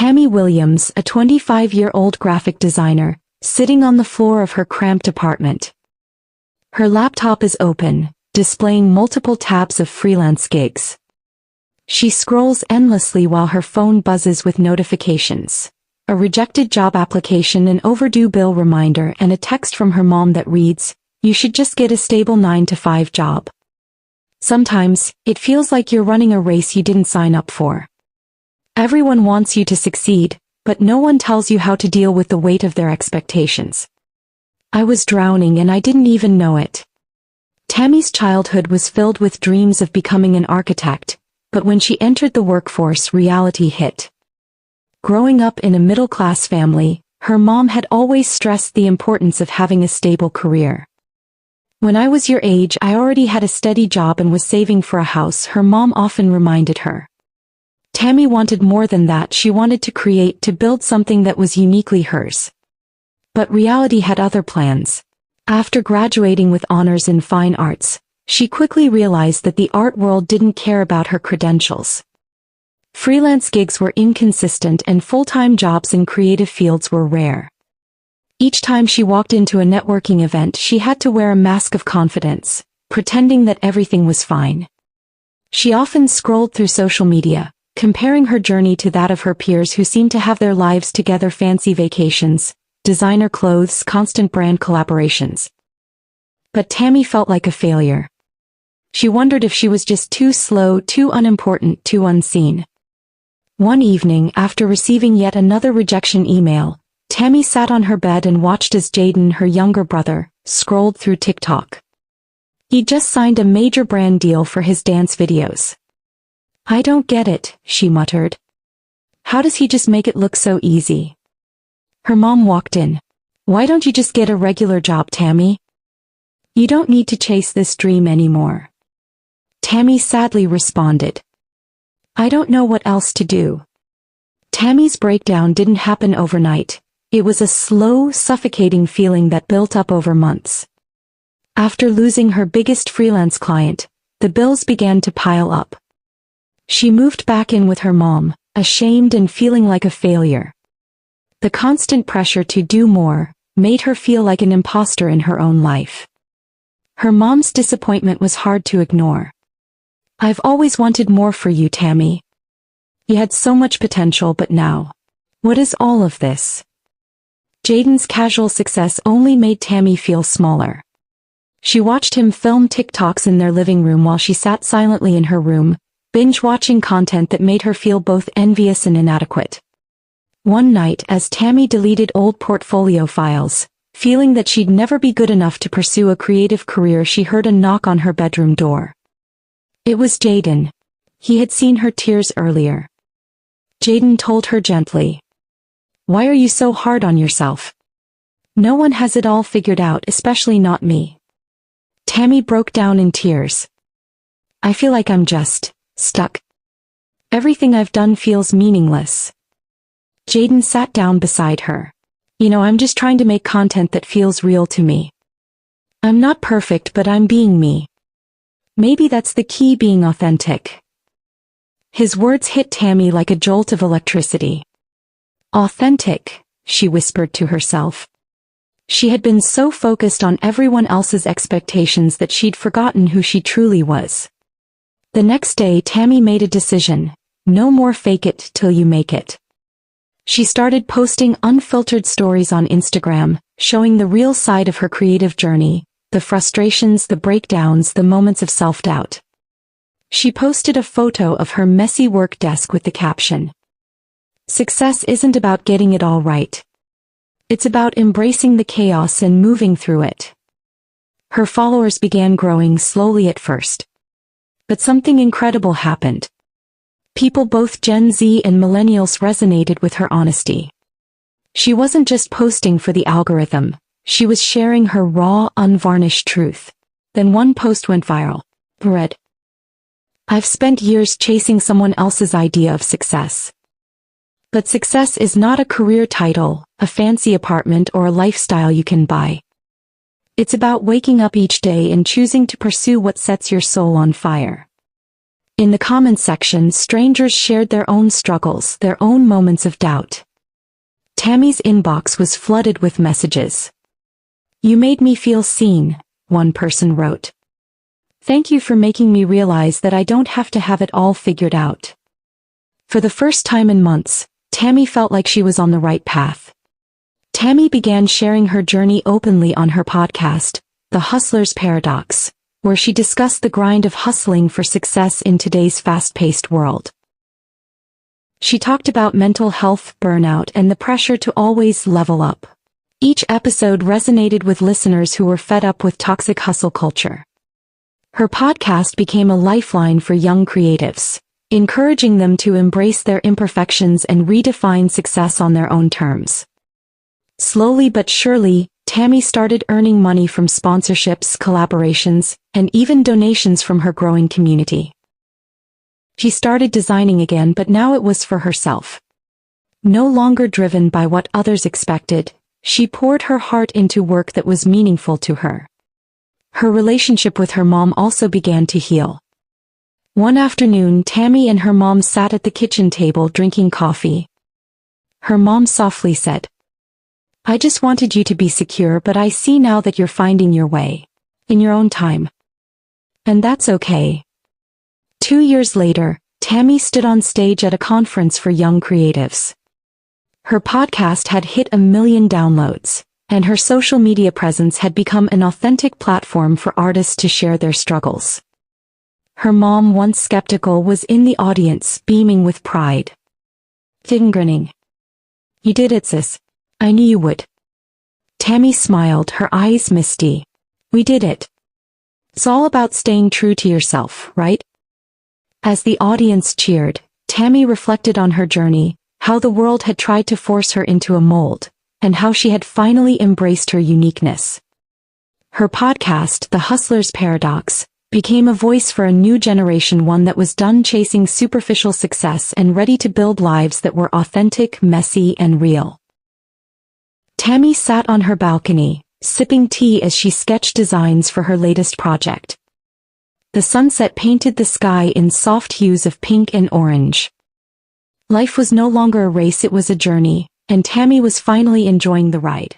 Tammy Williams, a 25-year-old graphic designer, sitting on the floor of her cramped apartment. Her laptop is open, displaying multiple tabs of freelance gigs. She scrolls endlessly while her phone buzzes with notifications. A rejected job application, an overdue bill reminder, and a text from her mom that reads, "You should just get a stable 9-to-5 job." Sometimes, it feels like you're running a race you didn't sign up for. Everyone wants you to succeed, but no one tells you how to deal with the weight of their expectations. I was drowning and I didn't even know it. Tammy's childhood was filled with dreams of becoming an architect, but when she entered the workforce, reality hit. Growing up in a middle-class family, her mom had always stressed the importance of having a stable career. "When I was your age, I already had a steady job and was saving for a house," her mom often reminded her. Tammy wanted more than that. She wanted to build something that was uniquely hers. But reality had other plans. After graduating with honors in fine arts, she quickly realized that the art world didn't care about her credentials. Freelance gigs were inconsistent and full-time jobs in creative fields were rare. Each time she walked into a networking event, she had to wear a mask of confidence, pretending that everything was fine. She often scrolled through social media, comparing her journey to that of her peers who seemed to have their lives together: fancy vacations, designer clothes, constant brand collaborations. But Tammy felt like a failure. She wondered if she was just too slow, too unimportant, too unseen. One evening, after receiving yet another rejection email, Tammy sat on her bed and watched as Jaden, her younger brother, scrolled through TikTok. He'd just signed a major brand deal for his dance videos. "I don't get it," she muttered. "How does he just make it look so easy?" Her mom walked in. "Why don't you just get a regular job, Tammy? You don't need to chase this dream anymore." Tammy sadly responded, "I don't know what else to do." Tammy's breakdown didn't happen overnight. It was a slow, suffocating feeling that built up over months. After losing her biggest freelance client, the bills began to pile up. She moved back in with her mom, ashamed and feeling like a failure. The constant pressure to do more made her feel like an imposter in her own life. Her mom's disappointment was hard to ignore. "I've always wanted more for you, Tammy. You had so much potential, but now, what is all of this?" Jaden's casual success only made Tammy feel smaller. She watched him film TikToks in their living room while she sat silently in her room, binge-watching content that made her feel both envious and inadequate. One night, as Tammy deleted old portfolio files, feeling that she'd never be good enough to pursue a creative career, she heard a knock on her bedroom door. It was Jaden. He had seen her tears earlier. Jaden told her gently, "Why are you so hard on yourself? No one has it all figured out, especially not me." Tammy broke down in tears. "I feel like I'm just stuck. Everything I've done feels meaningless." Jaden sat down beside her. I'm just trying to make content that feels real to me. I'm not perfect, but I'm being me. Maybe that's the key, being authentic." His words hit Tammy like a jolt of electricity. "Authentic," she whispered to herself. She had been so focused on everyone else's expectations that she'd forgotten who she truly was. The next day, Tammy made a decision: no more fake it till you make it. She started posting unfiltered stories on Instagram, showing the real side of her creative journey, the frustrations, the breakdowns, the moments of self-doubt. She posted a photo of her messy work desk with the caption, "Success isn't about getting it all right. It's about embracing the chaos and moving through it." Her followers began growing, slowly at first. But something incredible happened. People, both Gen Z and millennials, resonated with her honesty. She wasn't just posting for the algorithm, she was sharing her raw, unvarnished truth. Then one post went viral. Read, "I've spent years chasing someone else's idea of success. But success is not a career title, a fancy apartment, or a lifestyle you can buy. It's about waking up each day and choosing to pursue what sets your soul on fire." In the comments section, strangers shared their own struggles, their own moments of doubt. Tammy's inbox was flooded with messages. "You made me feel seen," one person wrote. "Thank you for making me realize that I don't have to have it all figured out." For the first time in months, Tammy felt like she was on the right path. Tammy began sharing her journey openly on her podcast, The Hustler's Paradox, where she discussed the grind of hustling for success in today's fast-paced world. She talked about mental health, burnout, and the pressure to always level up. Each episode resonated with listeners who were fed up with toxic hustle culture. Her podcast became a lifeline for young creatives, encouraging them to embrace their imperfections and redefine success on their own terms. Slowly but surely, Tammy started earning money from sponsorships, collaborations, and even donations from her growing community. She started designing again, but now it was for herself. No longer driven by what others expected, she poured her heart into work that was meaningful to her. Her relationship with her mom also began to heal. One afternoon, Tammy and her mom sat at the kitchen table drinking coffee. Her mom softly said, "I just wanted you to be secure, but I see now that you're finding your way. In your own time. And that's okay." 2 years later, Tammy stood on stage at a conference for young creatives. Her podcast had hit 1 million downloads, and her social media presence had become an authentic platform for artists to share their struggles. Her mom, once skeptical, was in the audience, beaming with pride. Grinning. "You did it, sis. I knew you would." Tammy smiled, her eyes misty. "We did it. It's all about staying true to yourself, right?" As the audience cheered, Tammy reflected on her journey, how the world had tried to force her into a mold, and how she had finally embraced her uniqueness. Her podcast, The Hustler's Paradox, became a voice for a new generation, one that was done chasing superficial success and ready to build lives that were authentic, messy, and real. Tammy sat on her balcony, sipping tea as she sketched designs for her latest project. The sunset painted the sky in soft hues of pink and orange. Life was no longer a race, it was a journey, and Tammy was finally enjoying the ride.